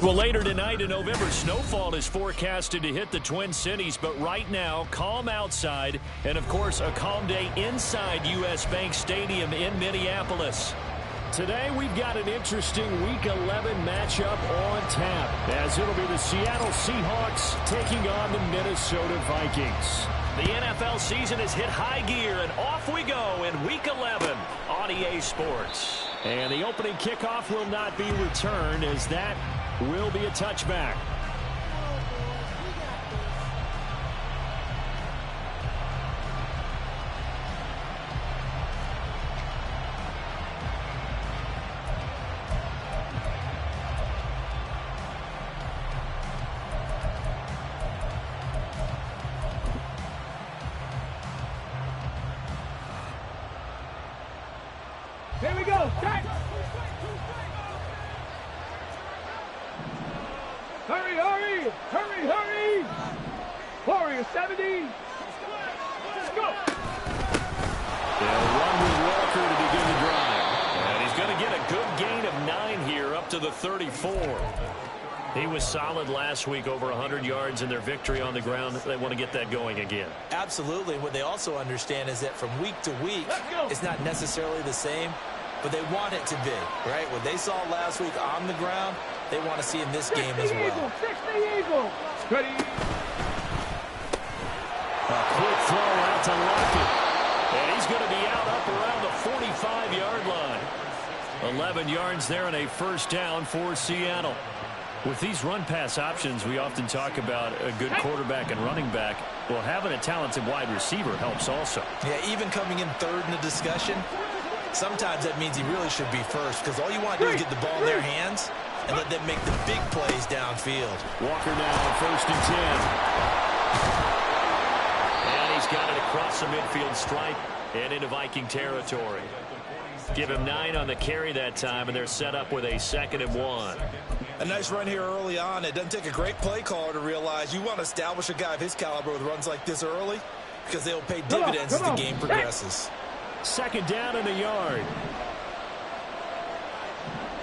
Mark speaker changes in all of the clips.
Speaker 1: Well, later tonight in November, snowfall is forecasted to hit the Twin Cities, but right now, calm outside, and of course, a calm day inside U.S. Bank Stadium in Minneapolis. Today, we've got an interesting Week 11 matchup on tap, as it'll be the Seattle Seahawks taking on the Minnesota Vikings. The NFL season has hit high gear, and off we go in Week 11 on EA Sports. And the opening kickoff will not be returned, as that will be a touchback.
Speaker 2: Here we go. Start. Hurry, hurry, hurry, hurry. Warrior 70. Let's go.
Speaker 1: They'll run with Walker to begin the drive. And he's going to get a good gain of 9 here up to the 34. He was solid last week, over 100 yards in their victory on the ground. They want to get that going again.
Speaker 3: Absolutely. What they also understand is that from week to week, it's not necessarily the same, but they want it to be, right? What they saw last week on the ground, they want to see in this game as well.
Speaker 2: 60 Eagle. Ready.
Speaker 1: A quick throw out to Lockett. And he's going to be out up around the 45-yard line. 11 yards there and a first down for Seattle. With these run-pass options, we often talk about a good quarterback and running back. Well, having a talented wide receiver helps also.
Speaker 3: Yeah, even coming in third in the discussion, sometimes that means he really should be first, because all you want to do is get the ball in their hands and let them make the big plays downfield.
Speaker 1: Walker now, first and 10. And he's got it across the midfield stripe and into Viking territory. Give him 9 on the carry that time, and they're set up with a 2nd and 1.
Speaker 3: A nice run here early on. It doesn't take a great play caller to realize you want to establish a guy of his caliber with runs like this early, because they'll pay dividends as the game progresses.
Speaker 1: 2nd down in the yard.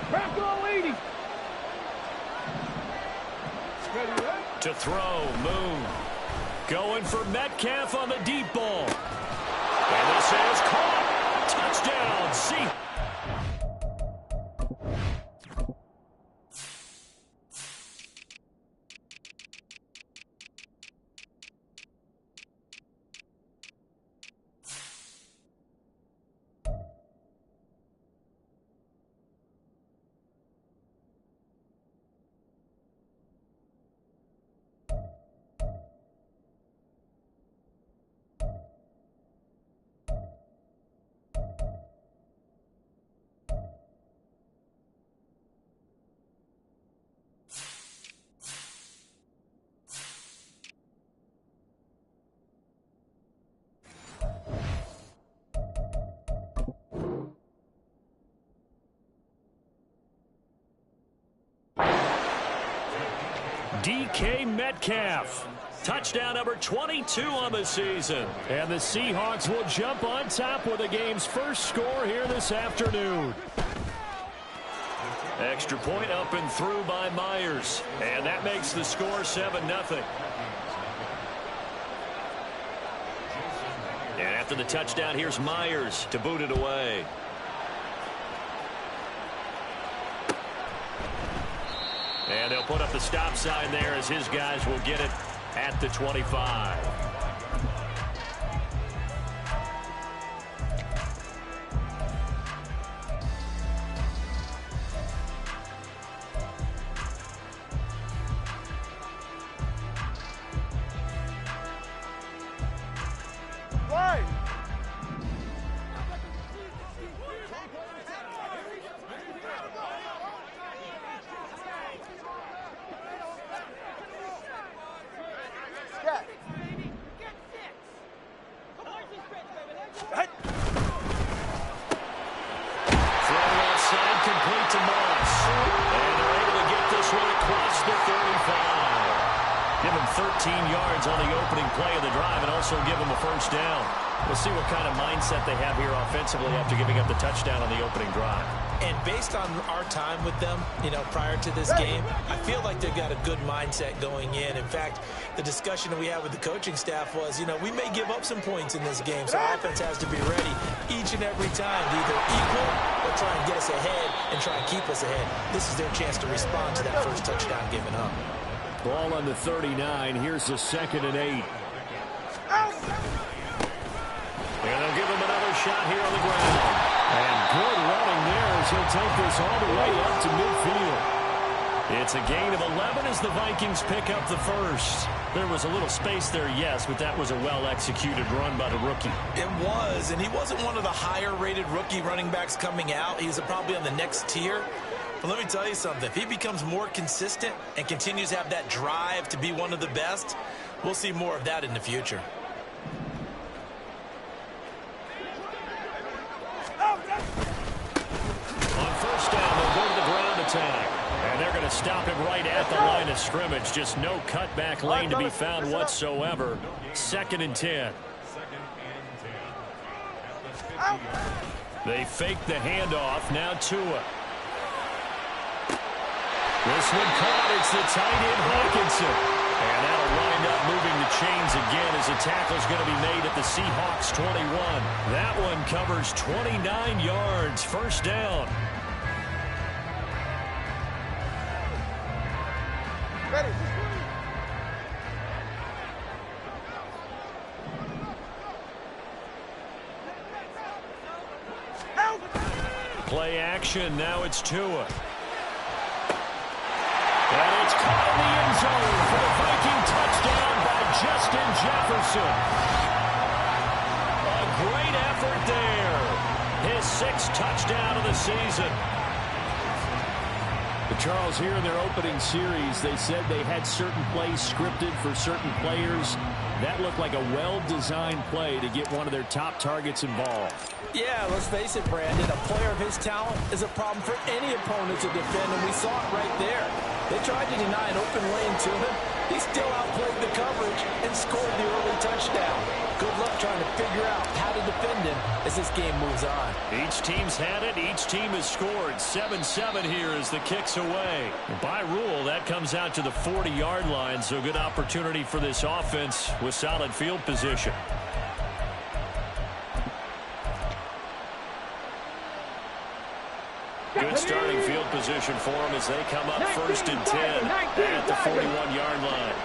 Speaker 2: Crack all 80. Ready, right?
Speaker 1: To throw, Moon. Going for Metcalf on the deep ball. And this is caught. Touchdown, see. DK Metcalf. Touchdown number 22 on the season. And the Seahawks will jump on top with the game's first score here this afternoon. Extra point up and through by Myers. And that makes the score 7-0. And after the touchdown, here's Myers to boot it away. And they'll put up the stop sign there as his guys will get it at the 25. Give him 13 yards on the opening play of the drive and also give him a first down. We'll see what kind of mindset they have here offensively after giving up the touchdown on the opening drive.
Speaker 3: And based on our time with them, prior to this game, I feel like they've got a good mindset going in. In fact, the discussion that we had with the coaching staff was, we may give up some points in this game, so our offense has to be ready each and every time to either equal or try and get us ahead and try and keep us ahead. This is their chance to respond to that first touchdown given up.
Speaker 1: Ball on the 39. Here's the 2nd and 8. And they'll give him another shot here on the ground. And good running there as he'll take this all the way up to midfield. It's a gain of 11 as the Vikings pick up the first. There was a little space there, yes, but that was a well-executed run by the rookie.
Speaker 3: It was, and he wasn't one of the higher-rated rookie running backs coming out. He's probably on the next tier. But let me tell you something. If he becomes more consistent and continues to have that drive to be one of the best, we'll see more of that in the future.
Speaker 1: On first down, they'll go to the ground attack. And they're going to stop him right at the line of scrimmage. Just no cutback lane to be found whatsoever. 2nd and 10. They fake the handoff. Now Tua. This one caught. It's the tight end Hawkinson. And that'll wind up moving the chains again as the tackle's going to be made at the Seahawks 21. That one covers 29 yards. First down.
Speaker 2: Ready.
Speaker 1: Play action. Now it's Tua. And it's caught in the end zone for the Viking touchdown by Justin Jefferson. A great effort there. His 6th touchdown of the season. But Charles, here in their opening series, they said they had certain plays scripted for certain players. That looked like a well-designed play to get one of their top targets involved.
Speaker 3: Yeah, let's face it, Brandon. A player of his talent is a problem for any opponent to defend, and we saw it right there. They tried to deny an open lane to him. He still outplayed the coverage and scored the early touchdown. Good luck trying to figure out how to defend him as this game moves on.
Speaker 1: Each team's had it. Each team has scored. 7-7 here as the kick's away. By rule, that comes out to the 40-yard line, so good opportunity for this offense with solid field position. Good starting field position for them as they come up 1st and 10 at the 41-yard line.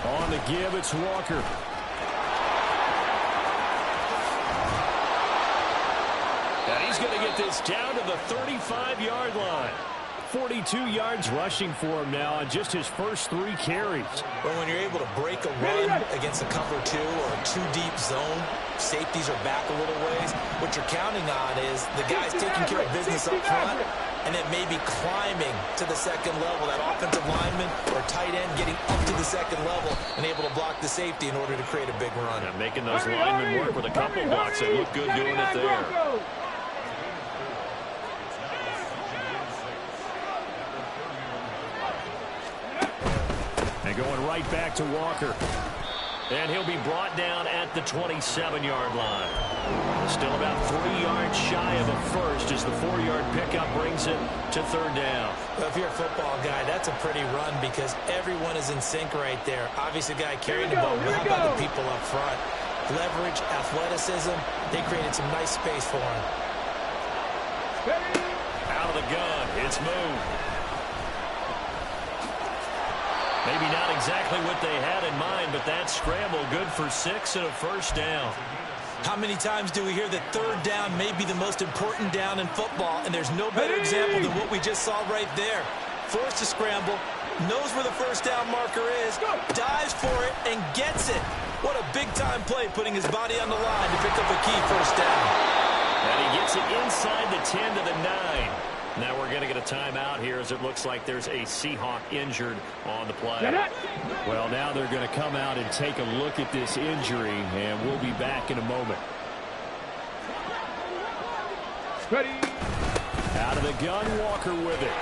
Speaker 1: On the give, it's Walker. And he's going to get this down to the 35-yard line. 42 yards rushing for him now on just his first 3 carries.
Speaker 3: But when you're able to break a run against a cover 2 or a 2-deep zone, safeties are back a little ways. What you're counting on is the guys taking care of business up front and then maybe climbing to the 2nd level. That offensive lineman or tight end getting up to the 2nd level and able to block the safety in order to create a big run.
Speaker 1: Yeah, making those linemen work with a couple blocks. They look good doing it there. And going right back to Walker. And he'll be brought down at the 27-yard line. Still about 3 yards shy of a first as the 4-yard pickup brings it to 3rd down.
Speaker 3: Well, if you're a football guy, that's a pretty run because everyone is in sync right there. Obviously, the guy carrying the ball, but how about the people up front? Leverage, athleticism, they created some nice space for him.
Speaker 1: Out of the gun, it's moved. Maybe not exactly what they had in mind, but that scramble good for 6 and a first down.
Speaker 3: How many times do we hear that 3rd down may be the most important down in football, and there's no better example than what we just saw right there. Forced to scramble, knows where the first down marker is, dives for it, and gets it. What a big-time play putting his body on the line to pick up a key first down.
Speaker 1: And he gets it inside the 10 to the 9. Now we're going to get a timeout here as it looks like there's a Seahawk injured on the play. Well, now they're going to come out and take a look at this injury, and we'll be back in a moment.
Speaker 2: Ready.
Speaker 1: Out of the gun, Walker with it.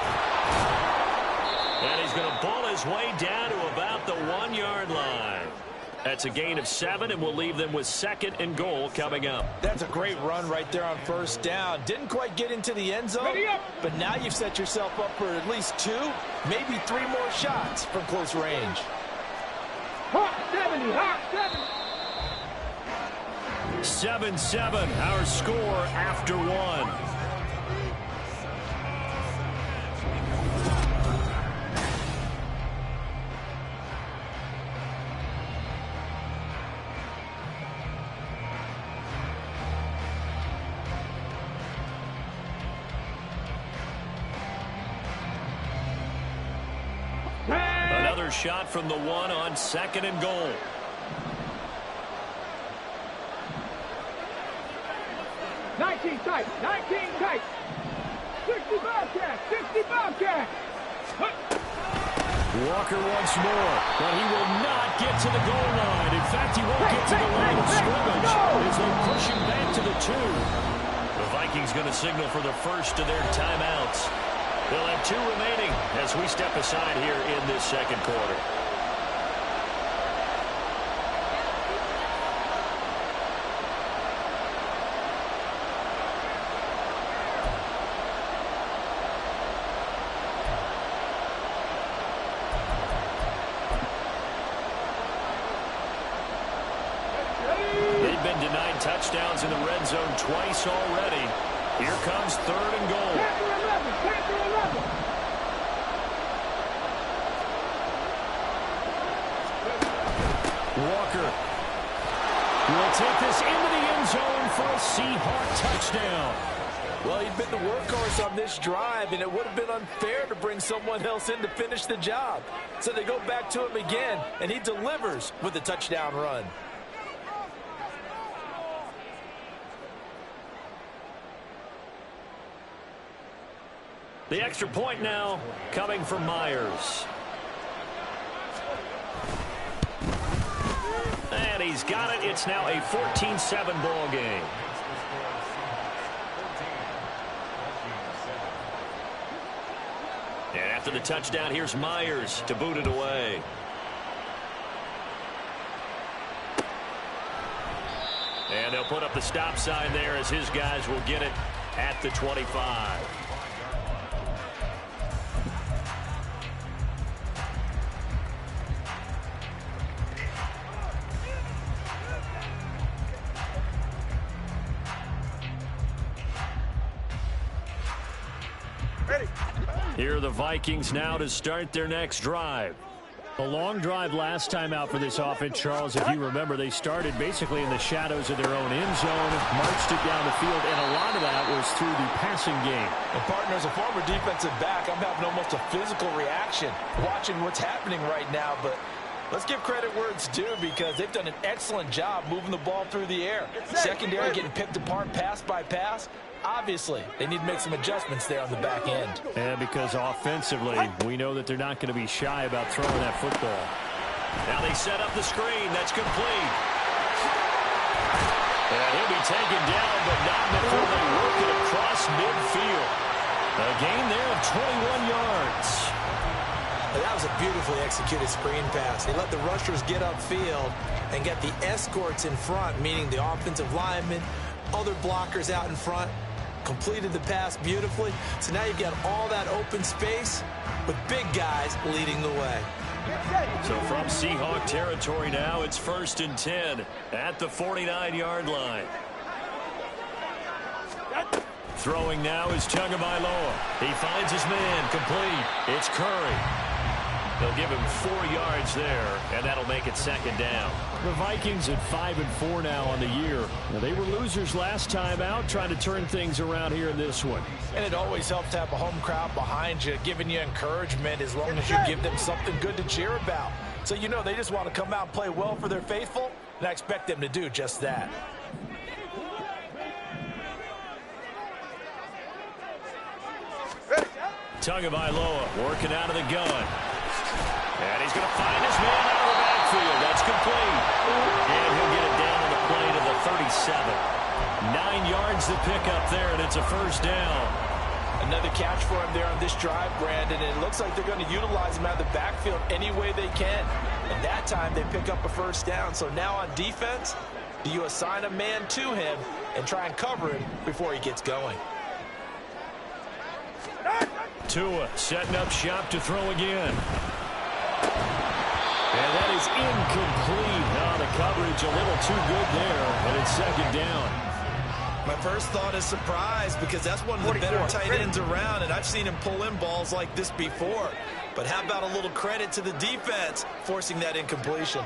Speaker 1: And he's going to ball his way down to about the 1-yard line. That's a gain of 7, and we'll leave them with 2nd and goal coming up.
Speaker 3: That's a great run right there on first down. Didn't quite get into the end zone, but now you've set yourself up for at least 2, maybe 3 more shots from close range.
Speaker 2: Hot 70, hot 70.
Speaker 1: 7-7, our score after 1. Another shot from the 1 on 2nd and goal.
Speaker 2: Nineteen tight, 60 Bobcat, 60 Bobcat.
Speaker 1: Walker once more, but he will not get to the goal line. In fact, he won't get to the line of scrimmage as they push him back to the 2. The Vikings going to signal for the first of their timeouts. They'll have 2 remaining as we step aside here in this second quarter. They've been denied touchdowns in the red zone twice already. Here comes 3rd and goal. Walker will take this into the end zone for a Seahawk touchdown.
Speaker 3: Well, he'd been the workhorse on this drive, and it would have been unfair to bring someone else in to finish the job. So they go back to him again, and he delivers with a touchdown run.
Speaker 1: The extra point now coming from Myers. And he's got it. It's now a 14-7 ball game. And after the touchdown, here's Myers to boot it away. And they'll put up the stop sign there as his guys will get it at the 25. Here are the Vikings now to start their next drive.
Speaker 4: A long drive last time out for this offense, Charles. If you remember, they started basically in the shadows of their own end zone, marched it down the field, and a lot of that was through the passing game.
Speaker 3: And partner, as a former defensive back, I'm having almost a physical reaction watching what's happening right now. But let's give credit where it's due, because they've done an excellent job moving the ball through the air. Secondary getting picked apart pass by pass. Obviously, they need to make some adjustments there on the back end.
Speaker 4: And because offensively, we know that they're not going to be shy about throwing that football.
Speaker 1: Now they set up the screen. That's complete. And he'll be taken down, but not before they work it across midfield. A gain there of 21 yards.
Speaker 3: That was a beautifully executed screen pass. They let the rushers get upfield and get the escorts in front, meaning the offensive linemen, other blockers out in front. Completed the pass beautifully. So now you've got all that open space with big guys leading the way.
Speaker 1: So from Seahawk territory now, it's 1st and 10 at the 49-yard line. Throwing now is Tagovailoa. He finds his man complete. It's Curry. They'll give him 4 yards there, and that'll make it 2nd down.
Speaker 4: The Vikings at 5-4 now on the year. Now, they were losers last time out, trying to turn things around here in this one.
Speaker 3: And it always helps to have a home crowd behind you, giving you encouragement as long as you give them something good to cheer about. So you know they just want to come out and play well for their faithful, and I expect them to do just that.
Speaker 1: Tagovailoa working out of the gun. And he's going to find his man out of the backfield. That's complete. And he'll get it down on the play to the 37. 9 yards to pick up there, and it's a 1st down.
Speaker 3: Another catch for him there on this drive, Brandon, and it looks like they're going to utilize him out of the backfield any way they can. And that time they pick up a first down. So now on defense, do you assign a man to him and try and cover him before he gets going?
Speaker 1: Tua setting up shop to throw again. And that is incomplete. Now the coverage a little too good there, and it's second down.
Speaker 3: My first thought is surprise, because that's one of the better tight ends around, and I've seen him pull in balls like this before. But how about a little credit to the defense forcing that incompletion?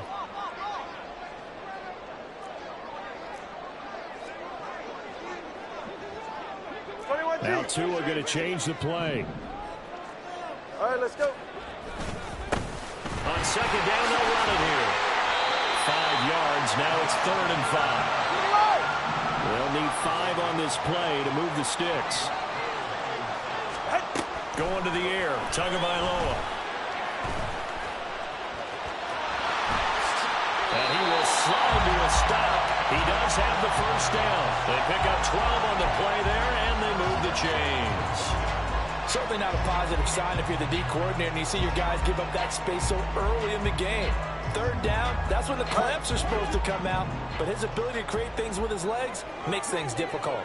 Speaker 1: Now Tua going to change the play.
Speaker 2: All right, let's go.
Speaker 1: On second down, they'll run it here. 5 yards. Now it's 3rd and 5. They'll need 5 on this play to move the sticks. Going to the air. Tagovailoa. And he will slide to a stop. He does have the first down. They pick up 12 on the play there, and they move the chains.
Speaker 5: Certainly not a positive sign if you're the D coordinator and you see your guys give up that space so early in the game. 3rd down, that's when the clamps are supposed to come out, but his ability to create things with his legs makes things difficult.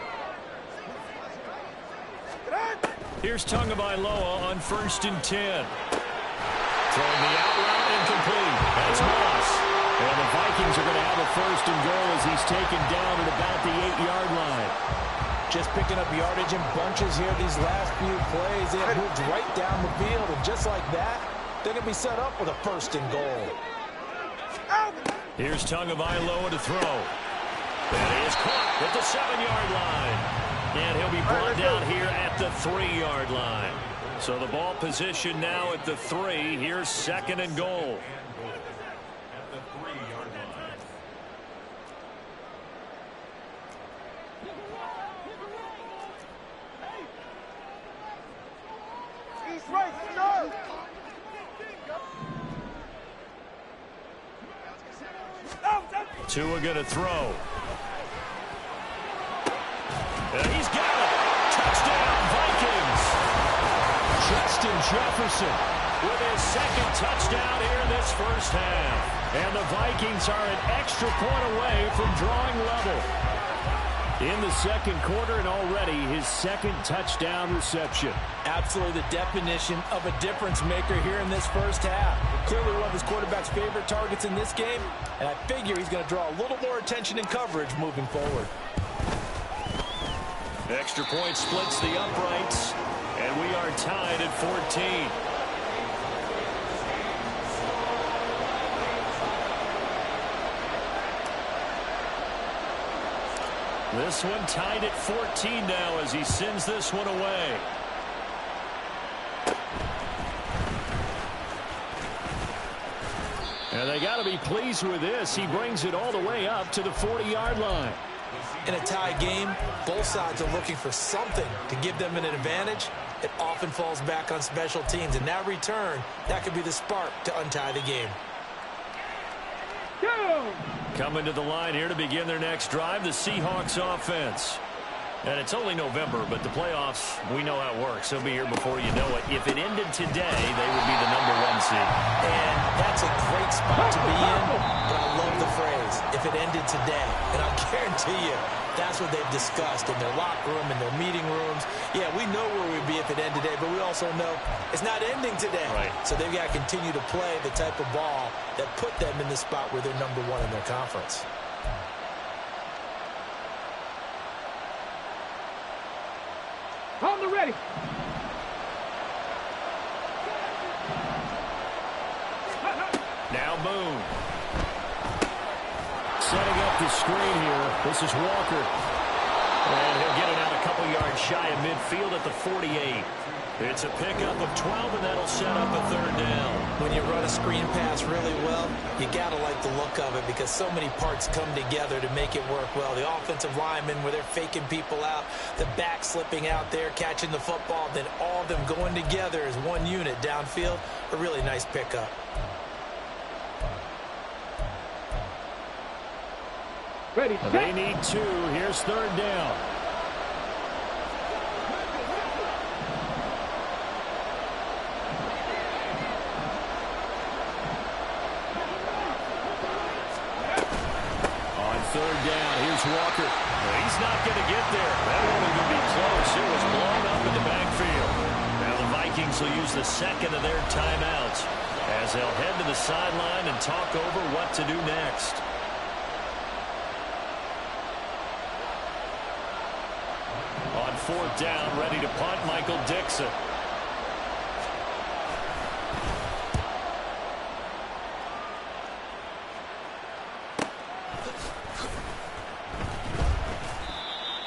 Speaker 1: Here's Tagovailoa on 1st and 10. Throwing the out route incomplete. That's Moss. And the Vikings are going to have a 1st and goal as he's taken down at about the 8-yard line.
Speaker 5: Just picking up yardage in bunches here these last few plays. They have moved right down the field, and just like that, they're going to be set up with a 1st and goal.
Speaker 1: Here's Tagovailoa to throw. And he is caught at the 7-yard line. And he'll be brought down here at the 3-yard line. So the ball position now at the 3. Here's 2nd and goal. Tua going to throw. And he's got it. Touchdown, Vikings. Justin Jefferson with his 2nd touchdown here in this first half. And the Vikings are an extra point away from drawing level in the 2nd quarter, and already his 2nd touchdown reception.
Speaker 5: Absolutely the definition of a difference maker here in this first half. Clearly one of his quarterback's favorite targets in this game, and I figure he's going to draw a little more attention and coverage moving forward.
Speaker 1: Extra point splits the uprights, and we are tied at 14. This one tied at 14 now as he sends this one away. And they got to be pleased with this. He brings it all the way up to the 40-yard line.
Speaker 3: In a tie game, both sides are looking for something to give them an advantage. It often falls back on special teams. And that return, that could be the spark to untie the game.
Speaker 1: Coming to the line here to begin their next drive, the Seahawks offense. And it's only November, but the playoffs, we know how it works. They'll be here before you know it. If it ended today, they would be the #1 seed.
Speaker 3: And that's a great spot to be in, but I love the phrase, if it ended today. And I guarantee you, that's what they've discussed in their locker room, in their meeting rooms. Yeah, we know where we'd be if it ended today, but we also know it's not ending today.
Speaker 1: Right.
Speaker 3: So they've got to continue to play the type of ball that put them in the spot where they're #1 in their conference.
Speaker 2: On the ready.
Speaker 1: Now Boone. Setting up the screen here. This is Walker. And he'll get it out a couple yards shy of midfield at the 48. It's a pickup of 12, and that'll set up a 3rd down.
Speaker 3: When you run a screen pass really well, you got to like the look of it because so many parts come together to make it work well. The offensive linemen where they're faking people out, the back slipping out there, catching the football, then all of them going together as one unit downfield. A really nice pickup.
Speaker 2: Ready.
Speaker 1: They need 2. Here's 3rd down. third down. Here's Walker. Well, he's not going to get there. That won't even be close. It was blown up in the backfield. Now the Vikings will use the second of their timeouts as they'll head to the sideline and talk over what to do next. On fourth down, ready to punt, Michael Dixon.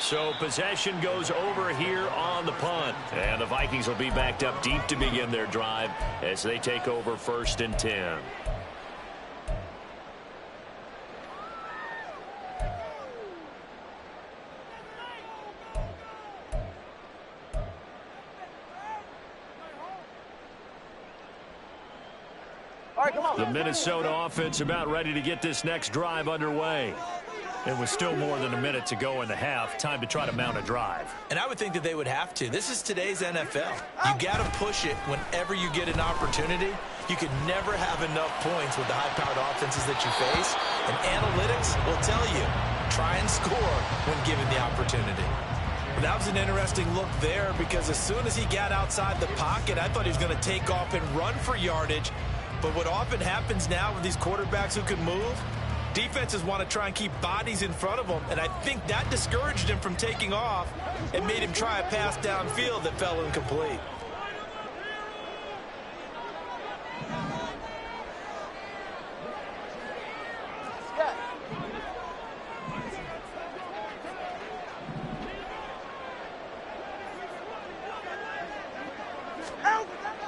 Speaker 1: So possession goes over here on the punt. And the Vikings will be backed up deep to begin their drive as they take over 1st and 10.
Speaker 2: All right, come on.
Speaker 1: The Minnesota offense about ready to get this next drive underway. It was still more than a minute to go in the half. Time to try to mount a drive.
Speaker 3: And I would think that they would have to. This is today's NFL. You got to push it whenever you get an opportunity. You can never have enough points with the high-powered offenses that you face. And analytics will tell you, try and score when given the opportunity. That was an interesting look there because as soon as he got outside the pocket, I thought he was going to take off and run for yardage. But what often happens now with these quarterbacks who can move, defenses want to try and keep bodies in front of them, and I think that discouraged him from taking off and made him try a pass downfield that fell incomplete.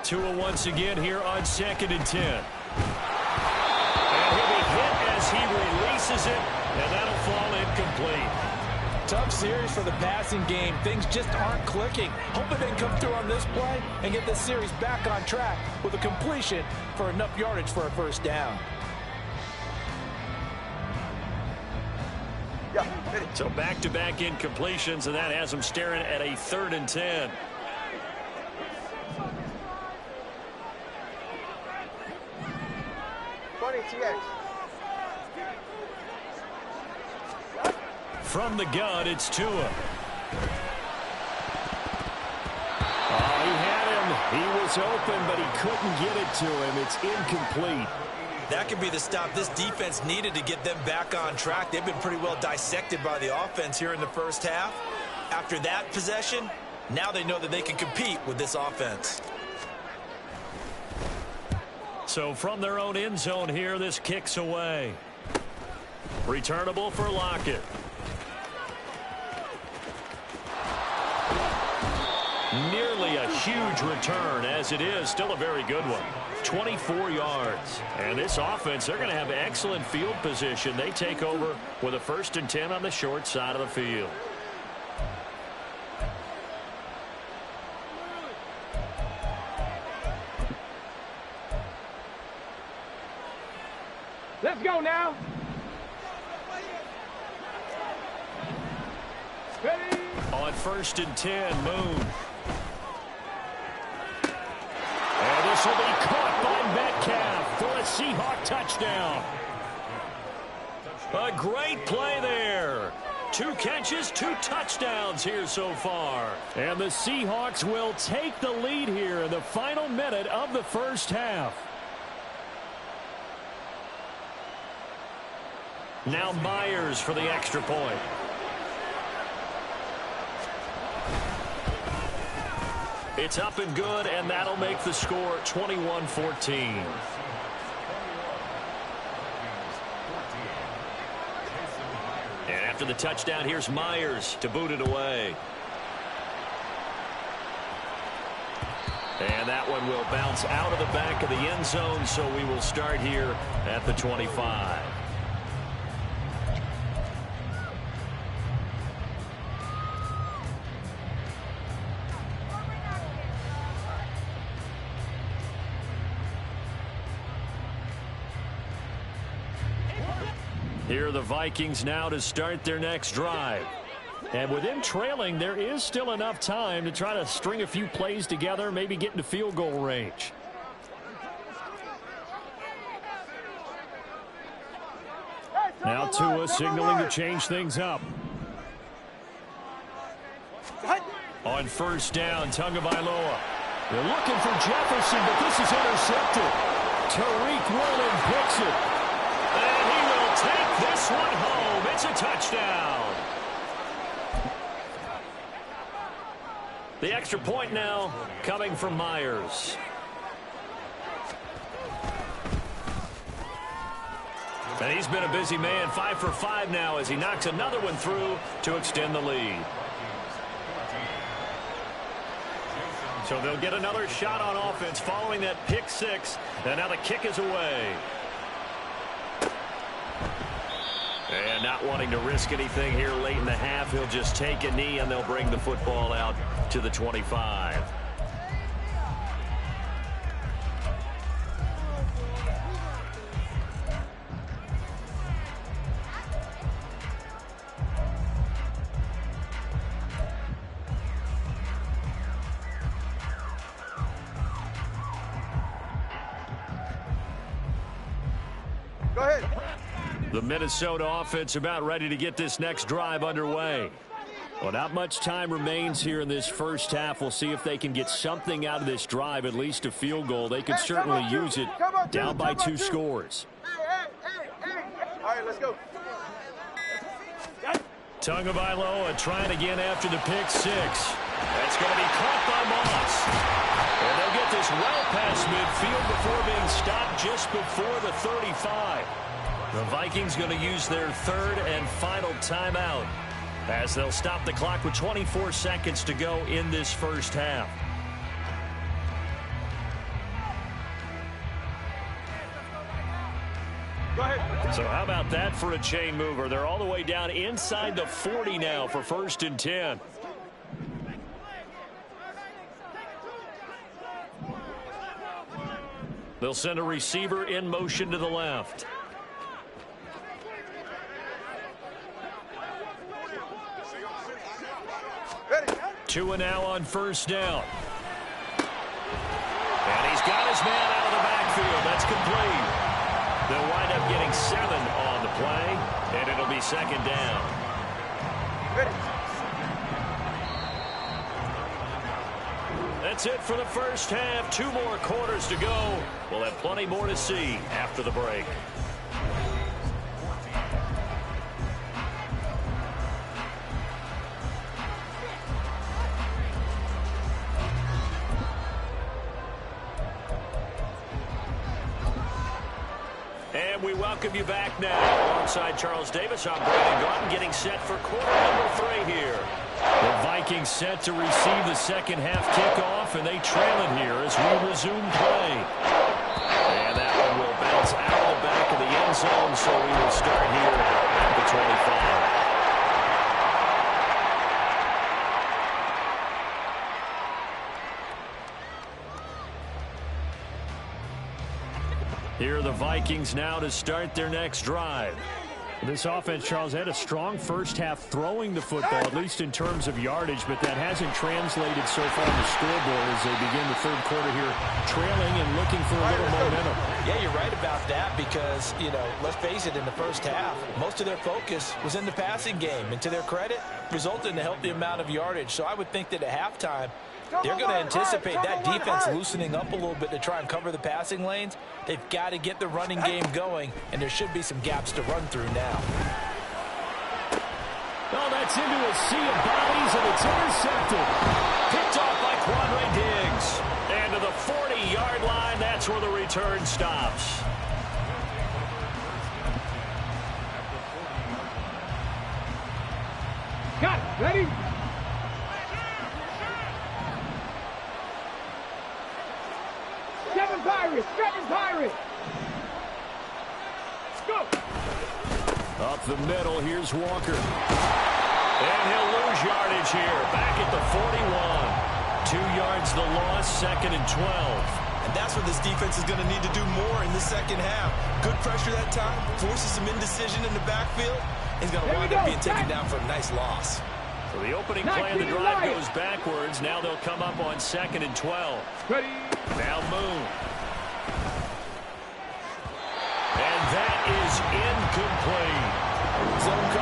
Speaker 1: Tua once again here on 2nd and 10. And he'll be hit as he releases it, and that'll fall incomplete.
Speaker 5: Tough series for the passing game. Things just aren't clicking. Hoping they can come through on this play and get this series back on track with a completion for enough yardage for a first down.
Speaker 1: So back-to-back incompletions, and that has them staring at a 3rd and 10. From the gun, it's Tua. Oh, he had him. He was open, but he couldn't get it to him. It's incomplete.
Speaker 3: That could be the stop this defense needed to get them back on track. They've been pretty well dissected by the offense here in the first half. After that possession, now they know that they can compete with this offense.
Speaker 1: So from their own end zone here, this kicks away. Returnable for Lockett. Nearly a huge return, as it is still a very good one. 24 yards. And this offense, they're going to have excellent field position. They take over with a 1st and 10 on the short side of the field.
Speaker 2: Let's go now. Ready?
Speaker 1: On 1st and 10, Moon. And this will be caught by Metcalf for a Seahawk touchdown. A great play there. 2 catches, 2 touchdowns here so far. And the Seahawks will take the lead here in the final minute of the first half. Now Myers for the extra point. It's up and good, and that'll make the score 21-14. And after the touchdown, here's Myers to boot it away. And that one will bounce out of the back of the end zone, so we will start here at the 25. Here are the Vikings now to start their next drive. And with them trailing, there is still enough time to try to string a few plays together, maybe get into field goal range.
Speaker 4: Now Tua signaling to change things up. On first down, Tagovailoa. They're looking for Jefferson, but this is intercepted. Tariq Woolen picks it.
Speaker 1: And he will take this one home. It's a touchdown. The extra point now coming from Myers. And he's been a busy man, 5 for 5 now as he knocks another one through to extend the lead. So they'll get another shot on offense following that pick six. And now the kick is away. And not wanting to risk anything here late in the half, he'll just take a knee and they'll bring the football out to the 25.
Speaker 2: Go ahead.
Speaker 1: The Minnesota offense about ready to get this next drive underway. Well, not much time remains here in this first half. We'll see if they can get something out of this drive, at least a field goal. They could certainly use it down by 2 scores.
Speaker 2: All right, let's go.
Speaker 1: Tagovailoa trying again after the pick six. That's going to be caught by Moss. And they'll get this well past midfield before being stopped just before the 35. The Vikings going to use their third and final timeout as they'll stop the clock with 24 seconds to go in this first half.
Speaker 2: Go ahead.
Speaker 1: So how about that for a chain mover? They're all the way down inside the 40 now for 1st and 10. They'll send a receiver in motion to the left.
Speaker 2: Ready.
Speaker 1: Tua now on first down. And he's got his man out of the backfield. That's complete. They'll wind up getting 7 on the play, and it'll be 2nd down.
Speaker 2: Ready.
Speaker 1: That's it for the first half. 2 more quarters to go. We'll have plenty more to see after the break. And we welcome you back now. Alongside Charles Davis, I'm Brandon Gaudin, getting set for quarter number 3 here. The Vikings set to receive the second half kickoff, and they trail it here as we resume play. And that one will bounce out of the back of the end zone, so we will start here at the 25. Here are the Vikings now to start their next drive.
Speaker 4: This offense, Charles, had a strong first half throwing the football, at least in terms of yardage, but that hasn't translated so far on the scoreboard as they begin the third quarter here, trailing and looking for a little momentum.
Speaker 3: Yeah, you're right about that because, you know, let's face it, in the first half, most of their focus was in the passing game. And to their credit, resulted in a healthy amount of yardage. So I would think that at halftime, they're going to anticipate that defense loosening up a little bit to try and cover the passing lanes. They've got to get the running game going, and there should be some gaps to run through now.
Speaker 1: Oh, that's into a sea of bodies, and it's intercepted. Picked off by Quandre Diggs. And to the 40-yard line, that's where the return stops.
Speaker 2: Got it. Ready? Seven Pirates! Let's go!
Speaker 1: Up the middle, here's Walker. And he'll lose yardage here. Back at the 41. 2 yards the loss, 2nd and 12.
Speaker 3: And that's what this defense is going to need to do more in the second half. Good pressure that time, forces some indecision in the backfield. He's going to wind up being taken down for a nice loss.
Speaker 1: So the opening play of the drive goes backwards. Now they'll come up on 2nd and 12.
Speaker 2: Ready?
Speaker 1: Now Moon. And that is incomplete.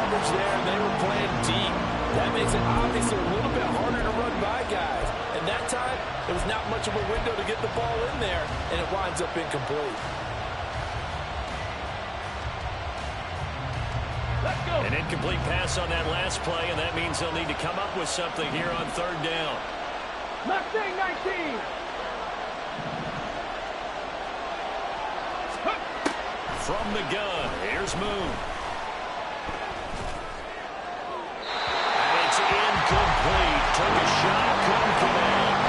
Speaker 5: coverage there, and they were playing deep. That makes it obviously a little bit harder to run by guys. And that time, there was not much of a window to get the ball in there, and it winds up incomplete.
Speaker 2: Let's go.
Speaker 1: An incomplete pass on that last play, and that means they'll need to come up with something here on third down.
Speaker 2: Mustang 19.
Speaker 1: From the gun, here's Moon. And it's incomplete. Took a shot, couldn't connect.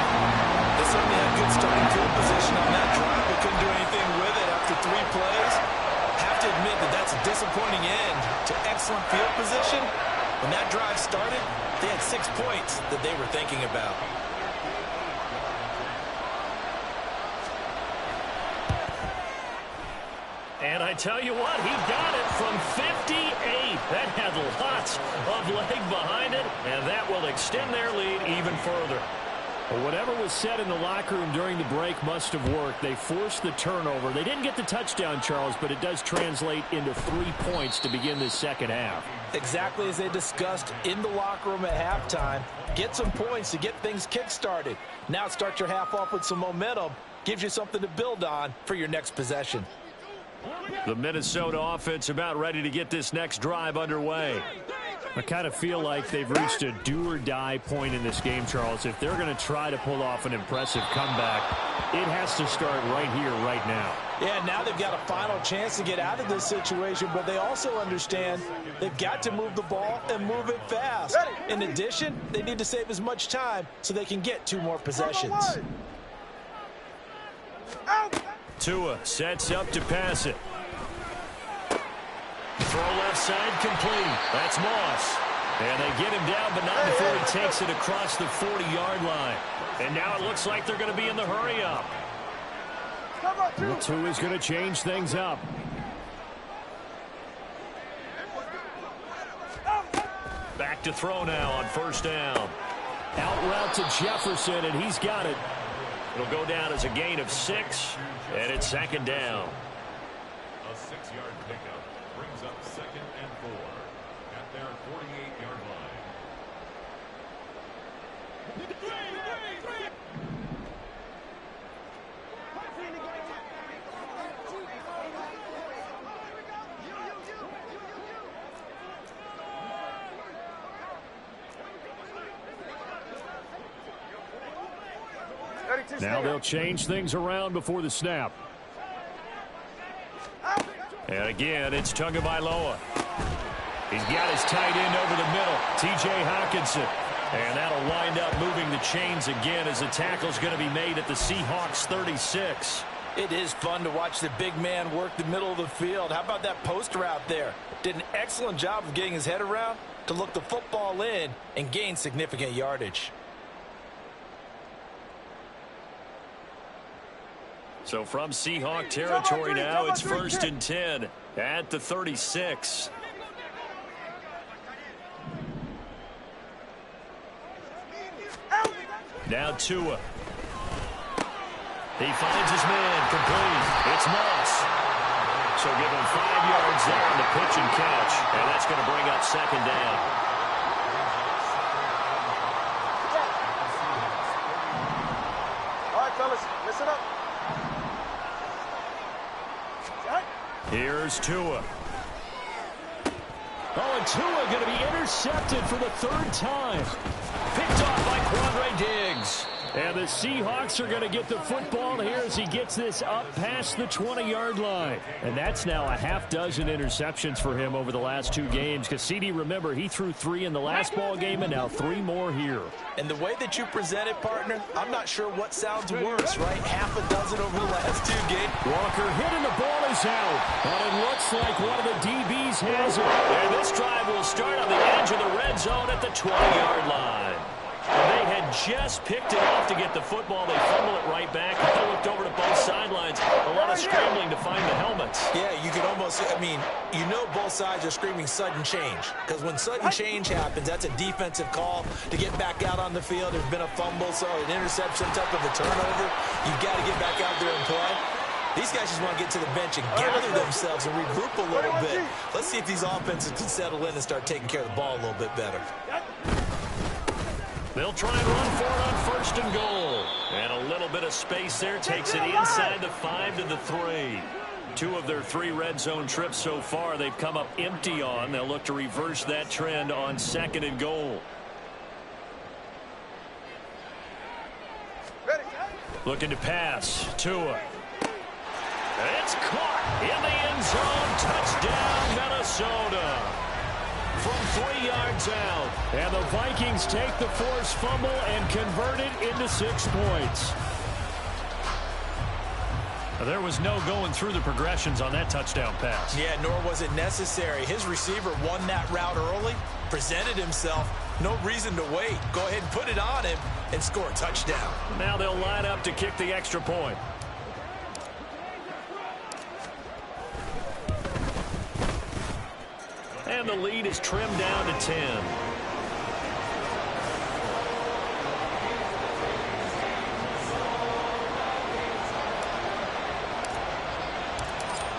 Speaker 3: They certainly had good starting field position on that drive, but couldn't do anything with it after 3 plays. Have to admit that that's a disappointing end to excellent field position. When that drive started, they had 6 points that they were thinking about.
Speaker 1: And I tell you what, he got it from 58. That had lots of leg behind it, and that will extend their lead even further.
Speaker 4: Well, whatever was said in the locker room during the break must have worked. They forced the turnover. They didn't get the touchdown, Charles, but it does translate into 3 points to begin this second half.
Speaker 5: Exactly as they discussed in the locker room at halftime. Get some points to get things kick-started. Now start your half off with some momentum. Gives you something to build on for your next possession.
Speaker 1: The Minnesota offense about ready to get this next drive underway.
Speaker 4: I kind of feel like they've reached a do-or-die point in this game, Charles. If they're going to try to pull off an impressive comeback, it has to start right here, right now.
Speaker 5: Yeah, now they've got a final chance to get out of this situation, but they also understand they've got to move the ball and move it fast. In addition, they need to save as much time so they can get 2 more possessions.
Speaker 1: Tua sets up to pass it. Throw left side complete. That's Moss. And they get him down, but not before he takes it across the 40-yard line. And now it looks like they're going to be in the hurry-up.
Speaker 4: Tua's going to change things up.
Speaker 1: Back to throw now on first down.
Speaker 4: Out route to Jefferson, and he's got it.
Speaker 1: It'll go down as a gain of 6, and it's second down.
Speaker 6: A 6-yard pickup brings up 2nd and 4 at their 48-yard line.
Speaker 4: Now they'll change things around before the snap.
Speaker 1: And again, it's Tagovailoa. He's got his tight end over the middle, T.J. Hockenson. And that'll wind up moving the chains again as the tackle's going to be made at the Seahawks 36.
Speaker 5: It is fun to watch the big man work the middle of the field. How about that post route there? Did an excellent job of getting his head around to look the football in and gain significant yardage.
Speaker 1: So from Seahawk territory now, it's 1st and 10 at the 36. Now Tua. He finds his man, complete. It's Moss. So give him 5 yards there on the pitch and catch, and that's going to bring up second down.
Speaker 2: All right, fellas, listen up.
Speaker 1: Here's Tua.
Speaker 4: Oh, and Tua going to be intercepted for the 3rd time.
Speaker 1: Picked off by Quandre Diggs.
Speaker 4: And the Seahawks are going to get the football here as he gets this up past the 20-yard line. And that's now a half dozen interceptions for him over the last 2 games. Because CD, remember, he threw 3 in the last ball game and now 3 more here.
Speaker 5: And the way that you present it, partner, I'm not sure what sounds worse, right? Half a dozen over the last 2 games.
Speaker 4: Walker hit and the ball is out. And it looks like one of the DBs has it.
Speaker 1: And this drive will start on the edge of the red zone at the 20-yard line. They had just picked it off to get the football. They fumble it right back. They looked over to both sidelines. A lot of scrambling to find the helmets.
Speaker 3: Yeah, you could almost, I mean, you know both sides are screaming sudden change. Because when sudden change happens, that's a defensive call to get back out on the field. There's been a fumble, so an interception, type of a turnover. You've got to get back out there and play. These guys just want to get to the bench and gather themselves and regroup a little bit. Let's see if these offenses can settle in and start taking care of the ball a little bit better.
Speaker 1: They'll try and run for it on 1st and goal. And a little bit of space there. Takes it inside the 5 to the 3. 2 of their 3 red zone trips so far they've come up empty on. They'll look to reverse that trend on 2nd and goal. Looking to pass. Tua. It's caught in the end zone. Touchdown, Minnesota. From 3 yards out. And the Vikings take the forced fumble and convert it into 6 points. There was no going through the progressions on that touchdown pass.
Speaker 3: Yeah, nor was it necessary. His receiver won that route early, presented himself. No reason to wait. Go ahead and put it on him and score a touchdown.
Speaker 1: Now they'll line up to kick the extra point. And the lead is trimmed down to 10.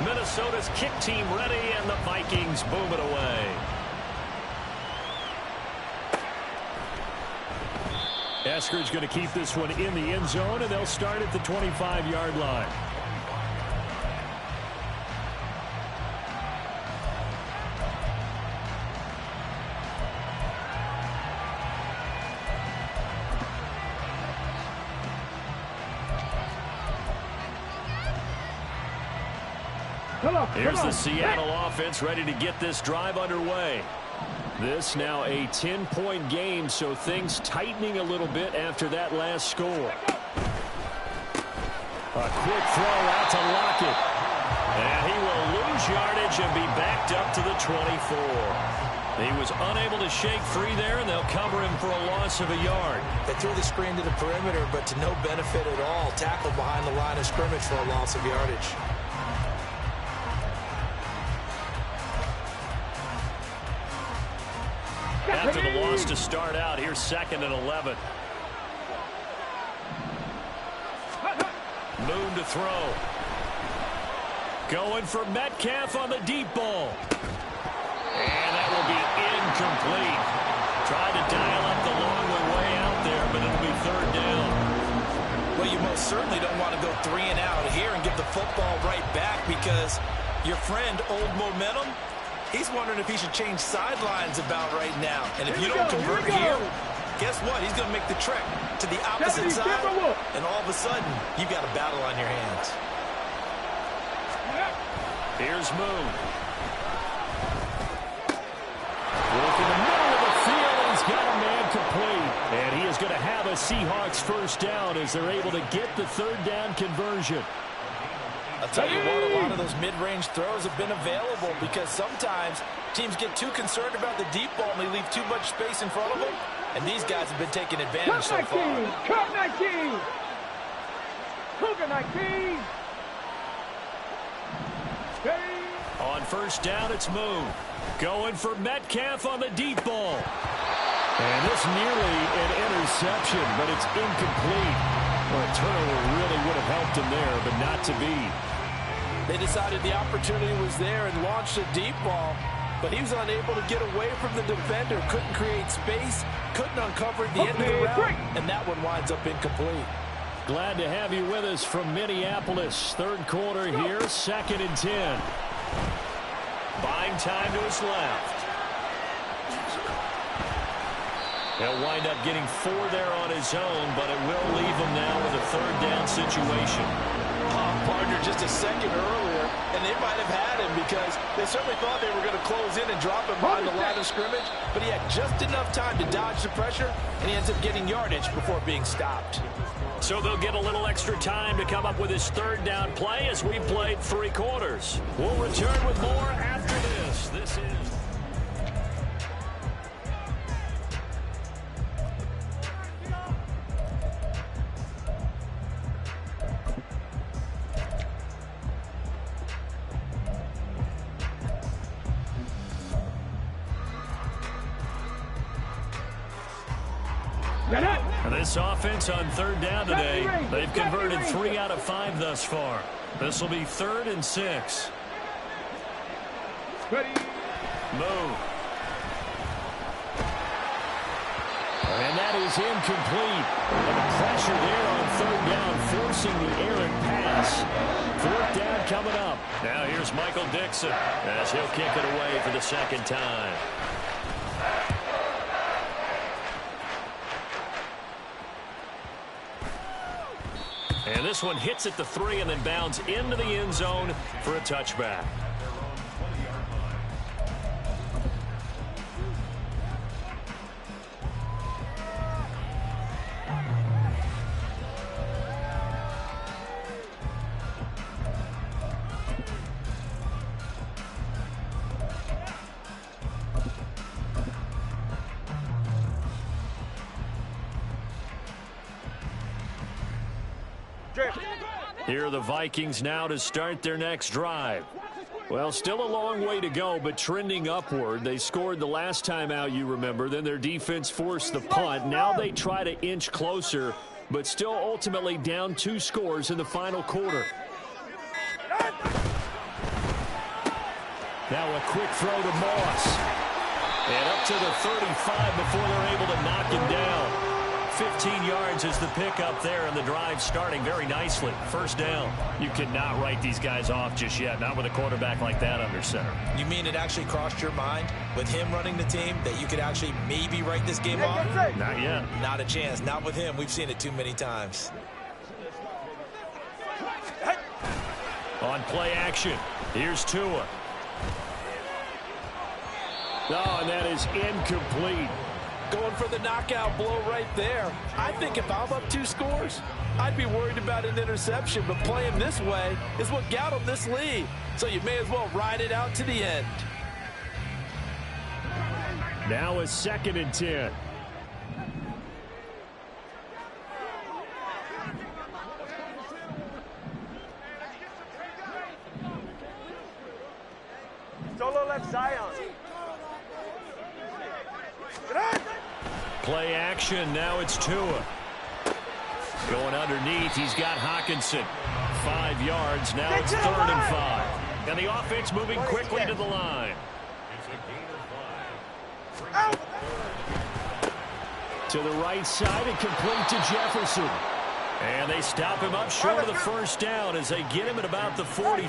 Speaker 1: Minnesota's kick team ready, and the Vikings boom it away. Eskridge going to keep this one in the end zone, and they'll start at the 25-yard line. Here's the Seattle offense ready to get this drive underway. This now a 10-point game, so things tightening a little bit after that last score. A quick throw out to Lockett. And he will lose yardage and be backed up to the 24. He was unable to shake free there, and they'll cover him for a loss of a yard.
Speaker 3: They threw the screen to the perimeter, but to no benefit at all. Tackled behind the line of scrimmage for a loss of yardage.
Speaker 1: After the loss to start out, here's 2nd and 11. Moon to throw. Going for Metcalf on the deep ball. And that will be incomplete. Tried to dial up the long way out there, but it'll be 3rd down.
Speaker 3: Well, you most certainly don't want to go 3 and out here and give the football right back, because your friend, Old Momentum, he's wondering if he should change sidelines about right now. And if you don't convert here, guess what? He's going to make the trek to the opposite side, and all of a sudden, you've got a battle on your hands.
Speaker 1: Here's Moon. Work in the middle of the field, and he's got a man complete. And he is going to have a Seahawks 1st down as they're able to get the 3rd down conversion.
Speaker 5: I'll tell you what, a lot of those mid-range throws have been available, because sometimes teams get too concerned about the deep ball and they leave too much space in front of them, and these guys have been taking advantage so far.
Speaker 2: Cut 19! Cougar 19!
Speaker 1: On 1st down, it's Moon. Going for Metcalf on the deep ball. And this nearly an interception, but it's incomplete. Well, a turnover really would have helped him there, but not to be.
Speaker 5: They decided the opportunity was there and launched a deep ball, but he was unable to get away from the defender, couldn't create space, couldn't uncover the end of the route, and that one winds up incomplete.
Speaker 1: Glad to have you with us from Minneapolis. 3rd quarter here, 2nd and 10. Buying time to his left. He'll wind up getting 4 there on his own, but it will leave him now with a 3rd down situation.
Speaker 5: Partner just a second earlier, and they might have had him, because they certainly thought they were going to close in and drop him behind the line of scrimmage, but he had just enough time to dodge the pressure, and he ends up getting yardage before being stopped.
Speaker 1: So they'll get a little extra time to come up with his 3rd down play as we played 3 quarters. We'll return with more after this. This is... This offense on 3rd down today, they've converted 3 out of 5 thus far. This will be 3rd and 6.
Speaker 2: Ready.
Speaker 1: Move. And that is incomplete. And the pressure there on 3rd down, forcing the errant pass. 4th down coming up. Now here's Michael Dixon as he'll kick it away for the 2nd time. And this one hits at the 3 and then bounds into the end zone for a touchback. Here are the Vikings now to start their next drive. Well, still a long way to go, but trending upward. They scored the last time out, you remember. Then their defense forced the punt. Now they try to inch closer, but still ultimately down 2 scores in the final quarter. Now a quick throw to Moss. And up to the 35 before they're able to knock him down. 15 yards is the pickup there, and the drive starting very nicely. 1st down. You cannot write these guys off just yet, not with a quarterback like that under center.
Speaker 3: You mean it actually crossed your mind with him running the team that you could actually maybe write this game off?
Speaker 1: Not yet.
Speaker 3: Not a chance. Not with him. We've seen it too many times.
Speaker 1: On play action, here's Tua. Oh, and that is incomplete.
Speaker 5: Going for the knockout blow right there. I think if I'm up 2 scores, I'd be worried about an interception, but playing this way is what got them this lead. So you may as well ride it out to the end.
Speaker 4: Now a 2nd and 10.
Speaker 2: Solo left Zion.
Speaker 1: Play action, now it's Tua. Going underneath, he's got Hawkinson. 5 yards, now it's 3rd and 5. And the offense moving quickly to the line.
Speaker 4: To the right side and complete to Jefferson.
Speaker 1: And they stop him up short of the 1st down as they get him at about the 43.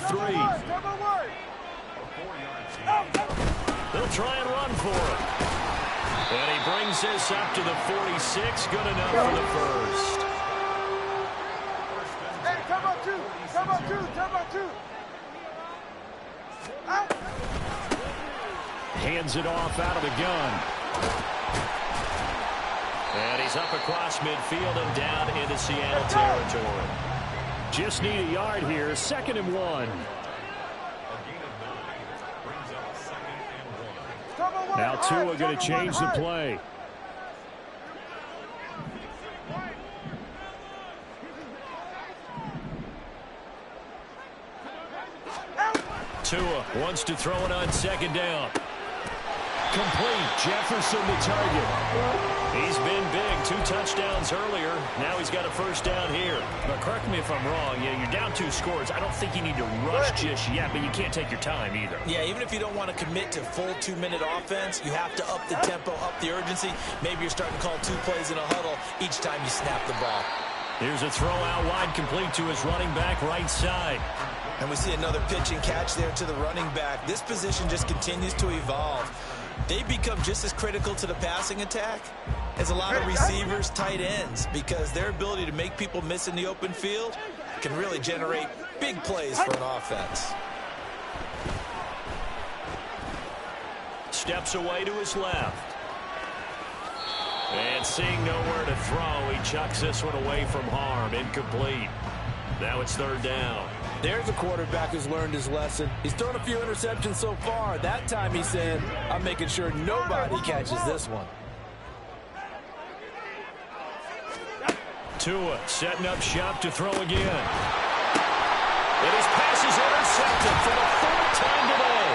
Speaker 1: They'll try and run for him. And he brings this up to the 46. Good enough for the 1st.
Speaker 2: Hey, come on, 2. Come on, 2. Come on, 2. Out.
Speaker 4: Hands it off out of the gun.
Speaker 1: And he's up across midfield and down into Seattle territory.
Speaker 4: Just need a yard here. 2nd and 1. Now Tua going to change the play.
Speaker 1: Tua wants to throw it on 2nd down.
Speaker 4: Complete. Jefferson the target.
Speaker 1: He's been big. 2 touchdowns earlier. Now he's got a 1st down here. But correct me if I'm wrong. Yeah, you're down 2 scores. I don't think you need to rush just yet, but you can't take your time either.
Speaker 3: Yeah, even if you don't want to commit to full 2-minute offense, you have to up the tempo, up the urgency. Maybe you're starting to call 2 plays in a huddle each time you snap the ball.
Speaker 1: Here's a throw out wide, complete to his running back right side.
Speaker 3: And we see another pitch and catch there to the running back. This position just continues to evolve. They become just as critical to the passing attack as a lot of receivers, tight ends, because their ability to make people miss in the open field can really generate big plays for an offense.
Speaker 1: Steps away to his left. And seeing nowhere to throw, he chucks this one away from harm. Incomplete. Now it's 3rd down.
Speaker 5: There's a quarterback who's learned his lesson. He's thrown a few interceptions so far. That time he said, I'm making sure nobody catches this one.
Speaker 1: Tua setting up shop to throw again. And his pass is intercepted for the 4th time today.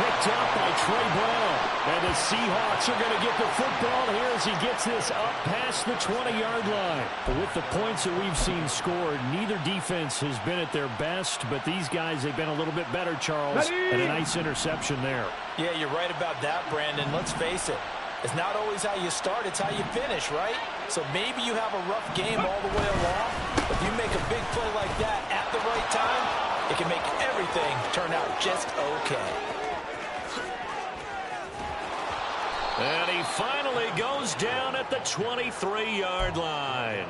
Speaker 4: Picked up by Trey Brown. And the Seahawks are going to get the football here as he gets this up past the 20-yard line. But with the points that we've seen scored, neither defense has been at their best, but these guys, they've been a little bit better, Charles, and a nice interception there.
Speaker 3: Yeah, you're right about that, Brandon. Let's face it. It's not always how you start, it's how you finish, right? So maybe you have a rough game all the way along, but if you make a big play like that at the right time, it can make everything turn out just okay.
Speaker 1: And he finally goes down at the 23-yard line.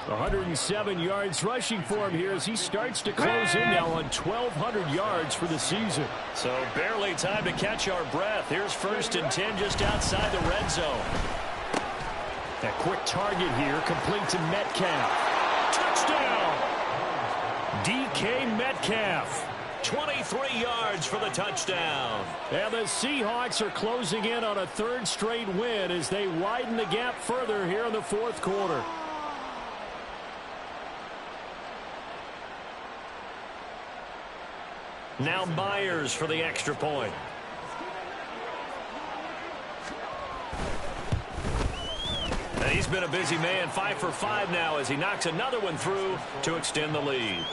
Speaker 4: 107 yards rushing for him here as he starts to close in now on 1,200 yards for the season.
Speaker 1: So barely time to catch our breath. Here's 1st and 10 just outside the red zone.
Speaker 4: That quick target here, complete to Metcalf. Touchdown! DK Metcalf.
Speaker 1: 23 yards for the touchdown.
Speaker 4: And the Seahawks are closing in on a 3rd straight win as they widen the gap further here in the 4th quarter.
Speaker 1: Now Myers for the extra point. And he's been a busy man, 5 for 5 now as he knocks another one through to extend the lead.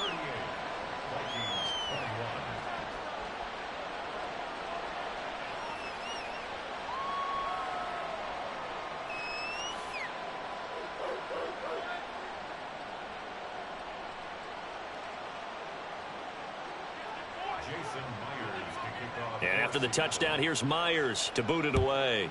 Speaker 1: And after the touchdown, here's Myers to boot it away.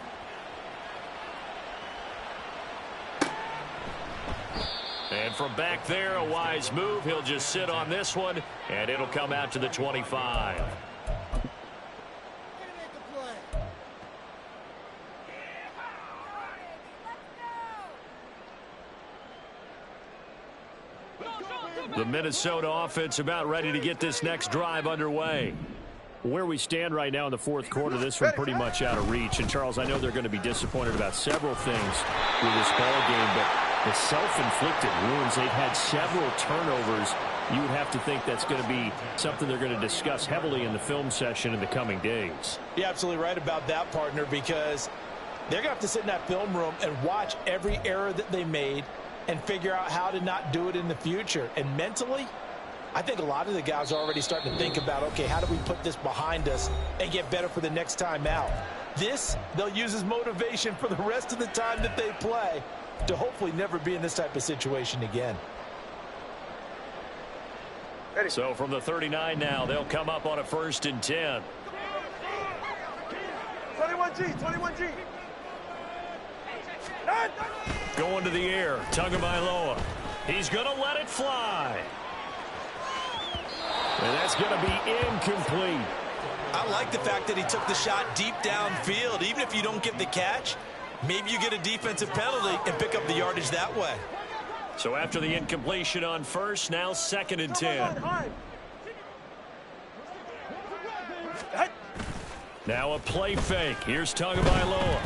Speaker 1: And from back there, a wise move. He'll just sit on this one, and it'll come out to the 25. The Minnesota offense about ready to get this next drive underway.
Speaker 4: Where we stand right now in the 4th quarter, this one pretty much out of reach. And, Charles, I know they're going to be disappointed about several things with this ball game, but the self-inflicted wounds, they've had several turnovers. You would have to think that's going to be something they're going to discuss heavily in the film session in the coming days.
Speaker 3: You're absolutely right about that, partner, because they're going to have to sit in that film room and watch every error that they made and figure out how to not do it in the future. And mentally, I think a lot of the guys are already starting to think about, okay, how do we put this behind us and get better for the next time out? This, they'll use as motivation for the rest of the time that they play to hopefully never be in this type of situation again.
Speaker 1: So from the 39 now, they'll come up on a 1st and 10.
Speaker 2: 21G, 21G.
Speaker 1: Going to the air, Tagovailoa. He's going to let it fly.
Speaker 4: And that's going to be incomplete.
Speaker 3: I like the fact that he took the shot deep downfield. Even if you don't get the catch, maybe you get a defensive penalty and pick up the yardage that way.
Speaker 1: So after the incompletion on 1st, now 2nd and 10. Now a play fake. Here's Tagovailoa.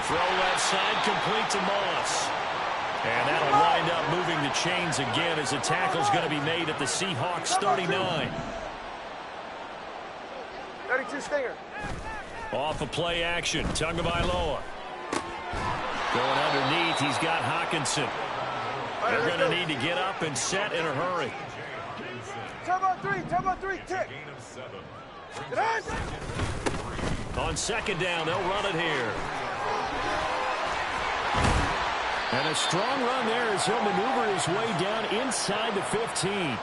Speaker 1: Throw left side, complete to Moss. And that'll wind up moving the chains again as the tackle's going to be made at the Seahawks 39.
Speaker 2: 32 Stinger.
Speaker 1: Off of play action, Tagovailoa. Going underneath, he's got Hawkinson. They're going to need to get up and set in a hurry.
Speaker 2: Turbo 3, tick.
Speaker 1: On 2nd down, they'll run it here.
Speaker 4: And a strong run there as he'll maneuver his way down inside the 15.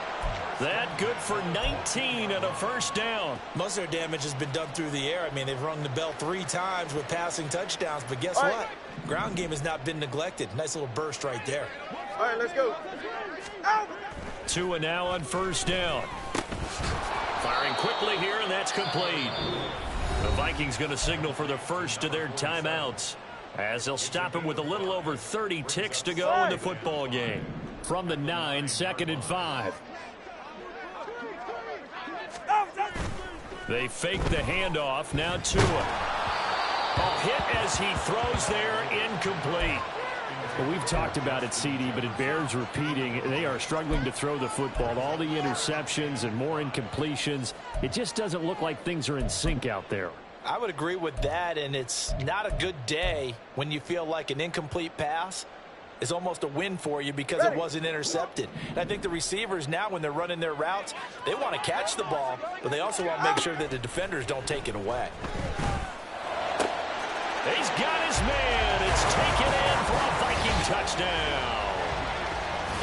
Speaker 1: That good for 19 and a 1st down.
Speaker 3: Most of their damage has been done through the air. I mean, they've rung the bell 3 times with passing touchdowns, but guess what? Ground game has not been neglected. Nice little burst right there.
Speaker 2: All right, let's go. Out.
Speaker 1: 2 and now on 1st down. Firing quickly here, and that's complete. The Vikings going to signal for the first of their timeouts as they'll stop him with a little over 30 ticks to go in the football game.
Speaker 4: From the 9, 2nd and 5.
Speaker 1: They fake the handoff. Now Tua. A hit as he throws there, incomplete.
Speaker 4: Well, we've talked about it, CD, but it bears repeating. They are struggling to throw the football. All the interceptions and more incompletions. It just doesn't look like things are in sync out there.
Speaker 3: I would agree with that, and it's not a good day when you feel like an incomplete pass is almost a win for you because it wasn't intercepted. And I think the receivers now, when they're running their routes, they want to catch the ball, but they also want to make sure that the defenders don't take it away.
Speaker 1: He's got his man. It's taken in for a Viking touchdown.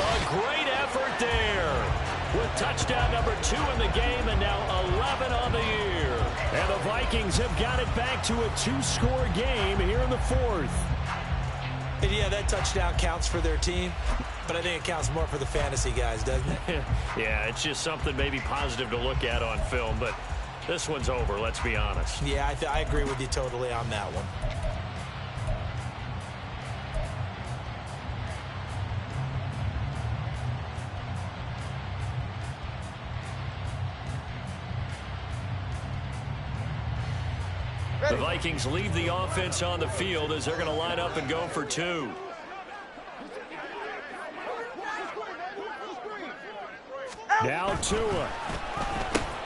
Speaker 1: A great effort there. With touchdown number 2 in the game and now 11 on the year. And the Vikings have got it back to a 2-score game here in the 4th.
Speaker 3: And yeah, that touchdown counts for their team, but I think it counts more for the fantasy guys, doesn't it?
Speaker 1: Yeah, it's just something maybe positive to look at on film, but this one's over, let's be honest.
Speaker 3: Yeah, I agree with you totally on that one.
Speaker 1: The Vikings leave the offense on the field as they're going to line up and go for 2. Now Tua.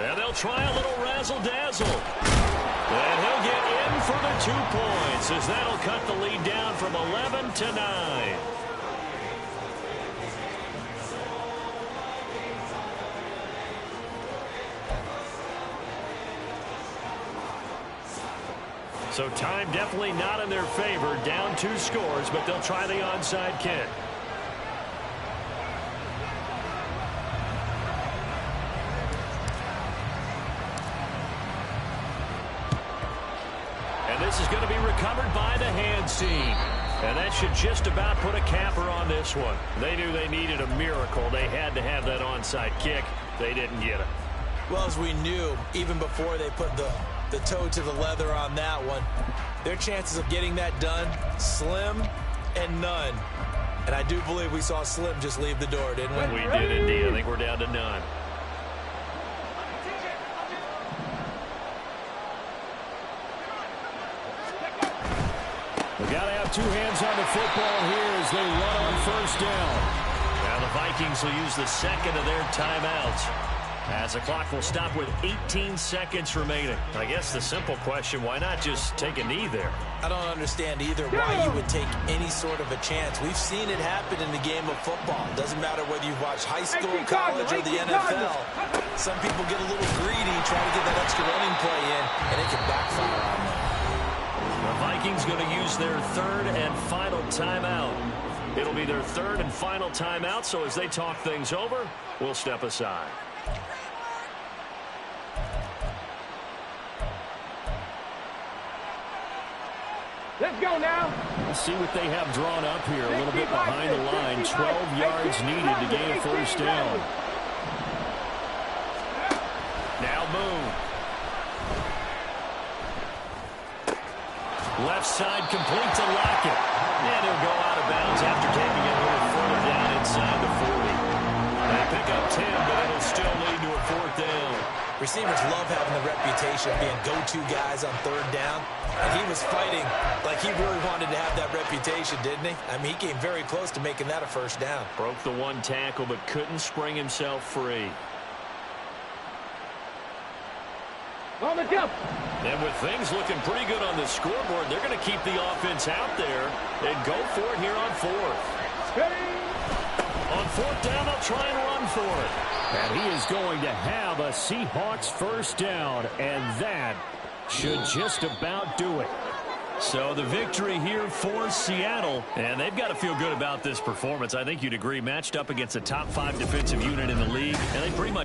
Speaker 1: And they'll try a little razzle-dazzle. And he'll get in for the 2 points as that'll cut the lead down from 11 to 9. So time definitely not in their favor. Down 2 scores, but they'll try the onside kick. And this is going to be recovered by the hands team. And that should just about put a capper on this one. They knew they needed a miracle. They had to have that onside kick. They didn't get it.
Speaker 3: Well, as we knew, even before they put the toe to the leather on that one, their chances of getting that done, slim and none. And I do believe we saw Slim just leave the door, didn't we?
Speaker 1: We did indeed. I think we're down to none.
Speaker 4: We got to have 2 hands on the football here as they run on first down.
Speaker 1: Now the Vikings will use the second of their timeouts, as the clock will stop with 18 seconds remaining. I guess the simple question, why not just take a knee there?
Speaker 3: I don't understand either why you would take any sort of a chance. We've seen it happen in the game of football. Doesn't matter whether you've watched high school, college, or the NFL. Some people get a little greedy, try to get that extra running play in, and it can backfire on them.
Speaker 1: The Vikings going to use their 3rd and final timeout. It'll be their 3rd and final timeout, so as they talk things over, we'll step aside.
Speaker 2: Let's go now.
Speaker 4: Let's see what they have drawn up here. A little bit behind the line. 12 yards needed to gain a first down.
Speaker 1: Now Moon. Left side complete to Lockett. And he'll go out of bounds after taking it a little further down inside the 40. They pick up 10, but it'll still lead to a 4th down.
Speaker 3: Receivers love having the reputation of being go-to guys on 3rd down. And he was fighting like he really wanted to have that reputation, didn't he? I mean, he came very close to making that a first down.
Speaker 1: Broke the 1 tackle, but couldn't spring himself free.
Speaker 2: On the jump.
Speaker 1: And with things looking pretty good on the scoreboard, they're going to keep the offense out there and go for it here on 4th. On 4th down, they'll try and run for it.
Speaker 4: And he is going to have a Seahawks first down, and that should just about do it.
Speaker 1: So the victory here for Seattle, and they've got to feel good about this performance. I think you'd agree, matched up against a top 5 defensive unit in the league, and they pretty much